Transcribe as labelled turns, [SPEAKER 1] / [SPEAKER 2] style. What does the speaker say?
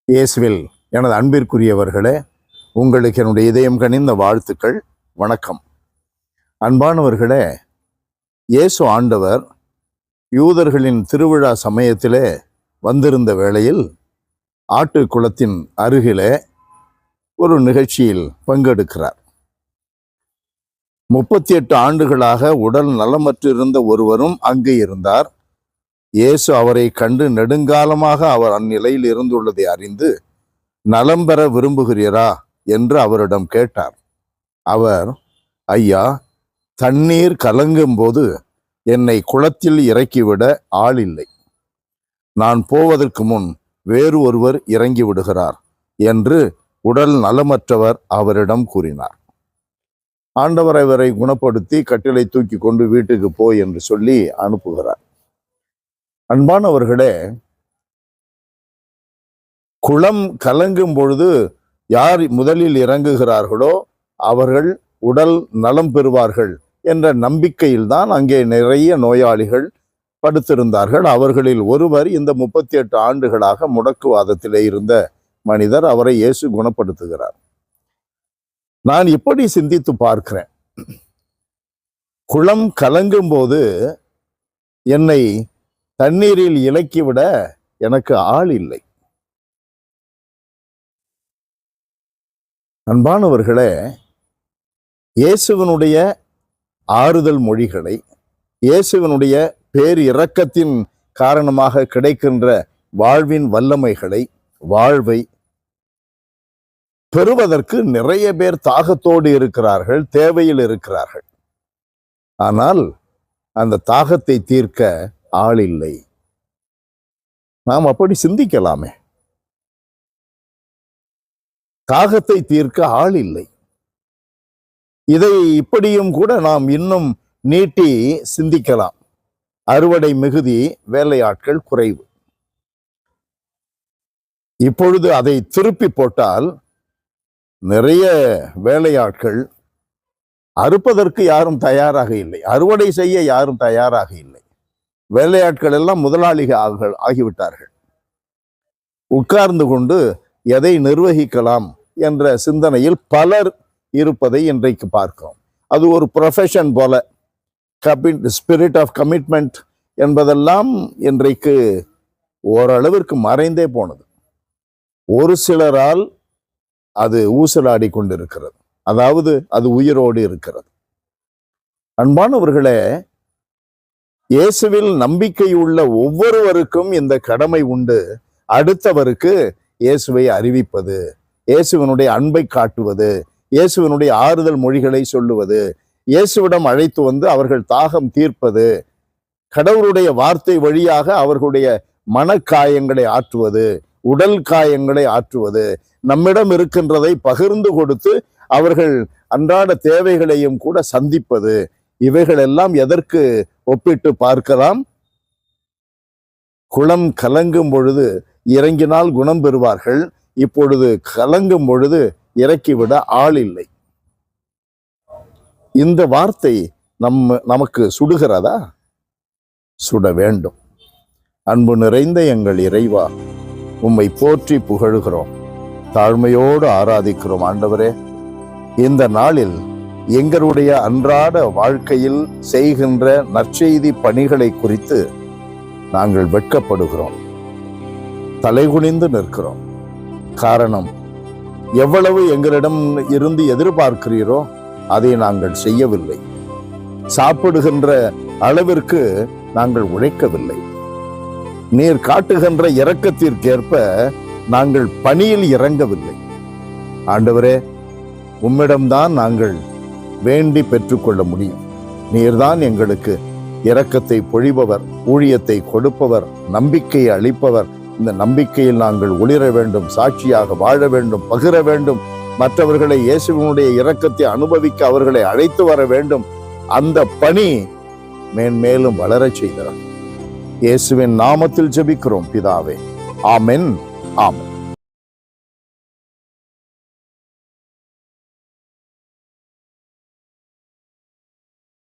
[SPEAKER 1] இயேசுவில் எனது அன்பிற்குரியவர்களே, உங்களுக்கு என்னுடைய இதயம் கனிந்த வாழ்த்துக்கள். வணக்கம். அன்பானவர்களே, இயேசு ஆண்டவர் யூதர்களின் திருவிழா சமயத்திலே வந்திருந்த வேளையில் ஆட்டு குளத்தின் அருகிலே ஒரு நிகழ்ச்சியில் பங்கெடுக்கிறார். 38 ஆண்டுகளாக உடல் நலமற்றிருந்த ஒருவரும் அங்கே இருந்தார். இயேசு அவரை கண்டு நெடுங்காலமாக அவர் அந்நிலையில் இருந்துள்ளதை அறிந்து, நலம் பெற விரும்புகிறீரா என்று அவரிடம் கேட்டார். அவர், ஐயா, தண்ணீர் கலங்கும் போது என்னை குளத்தில் இறக்கிவிட ஆள் இல்லை. நான் போவதற்கு முன் வேறு ஒருவர் இறங்கி விடுகிறார் என்று உடல் நலமற்றவர் அவரிடம் கூறினார். ஆண்டவர் அவரை குணப்படுத்தி கட்டிலை தூக்கி கொண்டு வீட்டுக்கு போய் என்று சொல்லி அனுப்புகிறார். அன்பானவர்களே, குளம் கலங்கும் பொழுது யார் முதலில் இறங்குகிறார்களோ அவர்கள் உடல் நலம் பெறுவார்கள் என்ற நம்பிக்கையில் தான் அங்கே நிறைய நோயாளிகள் படுத்திருந்தார்கள். அவர்களில் ஒருவர் இந்த 38 ஆண்டுகளாக முடக்குவாதத்திலே இருந்த மனிதர். அவரை இயேசு குணப்படுத்துகிறார். நான் இப்படி சிந்தித்து பார்க்கிறேன், குளம் கலங்கும் போது என்னை தண்ணீரில் இலக்கிவிட எனக்கு ஆள் இல்லை. அன்பானவர்களே, இயேசுவினுடைய ஆறுதல் மொழிகளை, இயேசுவினுடைய பேர் இரக்கத்தின் காரணமாக கிடைக்கின்ற வாழ்வின் வல்லமைகளை, வாழ்வை பெறுவதற்கு நிறைய பேர் தாகத்தோடு இருக்கிறார்கள், தேவையில் இருக்கிறார்கள். ஆனால் அந்த தாகத்தை தீர்க்க ஆள் இல்லை. நாம் அப்படி சிந்திக்கலாமே. தாகத்தை தீர்க்க ஆள் இல்லை. இதை இப்படியும் கூட நாம் இன்னும் நீட்டி சிந்திக்கலாம். அறுவடை மிகுதி, வேலையாட்கள் குறைவு. இப்பொழுது அதை திருப்பி போட்டால் நிறைய வேலையாட்கள், அறுப்பதற்கு யாரும் தயாராக இல்லை, அறுவடை செய்ய யாரும் தயாராக இல்லை. வேலையாட்கள் எல்லாம் முதலாளிகள் ஆகிவிட்டார்கள். உட்கார்ந்து கொண்டு எதை நிர்வகிக்கலாம் என்ற சிந்தனையில் பலர் இருப்பதை இன்றைக்கு பார்க்கிறோம். அது ஒரு ப்ரொஃபஷன் போல, ஸ்பிரிட் ஆஃப் கமிட்மெண்ட் என்பதெல்லாம் இன்றைக்கு ஓரளவிற்கு மறைந்தே போனது. ஒரு சிலரால் அது ஊசலாடி கொண்டிருக்கிறது, அதாவது அது உயிரோடு இருக்கிறது. அன்பானவர்களே, இயேசுவில் நம்பிக்கையுள்ள ஒவ்வொருவருக்கும் இந்த கடமை உண்டு. அடுத்தவருக்கு இயேசுவை அறிவிப்பது, இயேசுவினுடைய அன்பை காட்டுவது, இயேசுவினுடைய ஆறுதல் மொழிகளை சொல்லுவது, இயேசுவிடம் அழைத்து வந்து அவர்கள் தாகம் தீர்ப்பது, கடவுளுடைய வார்த்தை வழியாக அவர்களுடைய மனக்காயங்களை ஆற்றுவது, உடல் காயங்களை ஆற்றுவது, நம்மிடம் இருக்கின்றதை பகிர்ந்து கொடுத்து அவர்கள் அன்றாட தேவைகளையும் கூட சந்திப்பது, இவைகள் எல்லாம் எதற்கு ஒப்பிட்டு பார்க்கலாம்? குளம் கலங்கும் பொழுது இறங்கினால் குணம் பெறுவார்கள். இப்பொழுது கலங்கும் பொழுது இறக்கிவிட ஆள் இல்லை. இந்த வார்த்தை நமக்கு சுடுகிறதா? சுட வேண்டும். அன்பு நிறைந்த எங்கள் இறைவா, உம்மை போற்றி புகழுகிறோம், தாழ்மையோடு ஆராதிக்கிறோம். ஆண்டவரே, இந்த நாளில் எங்களுடைய அன்றாட வாழ்க்கையில் செய்கின்ற நற்செய்தி பணிகளை குறித்து நாங்கள் வெட்கப்படுகிறோம், தலைகுனிந்து நிற்கிறோம். காரணம், எவ்வளவு எங்களிடம் இருந்து எதிர்பார்க்கிறீரோ அதை நாங்கள் செய்யவில்லை. சாப்பிடுகின்ற அளவிற்கு நாங்கள் உழைக்கவில்லை. நீர் காட்டுகின்ற இரக்கத்திற்கேற்ப நாங்கள் பணியில் இறங்கவில்லை. ஆண்டவரே, உம்மிடம்தான் நாங்கள் வேண்டி பெற்றுக்கொள்ள முடியும். நீர்தான் எங்களுக்கு இரக்கத்தை பொழிபவர், ஊழியத்தை கொடுப்பவர், நம்பிக்கையை அளிப்பவர். இந்த நம்பிக்கையில் நாங்கள் ஒளிர வேண்டும், சாட்சியாக வாழ வேண்டும், பகிர வேண்டும், மற்றவர்களை இயேசுவினுடைய இரக்கத்தை அனுபவிக்க அவர்களை அழைத்து வர வேண்டும். அந்த பணி மேன்மேலும் வளரச் செய்கிறார். இயேசுவின் நாமத்தில் ஜெபிக்கிறோம் பிதாவே. ஆமென். ஆமென்.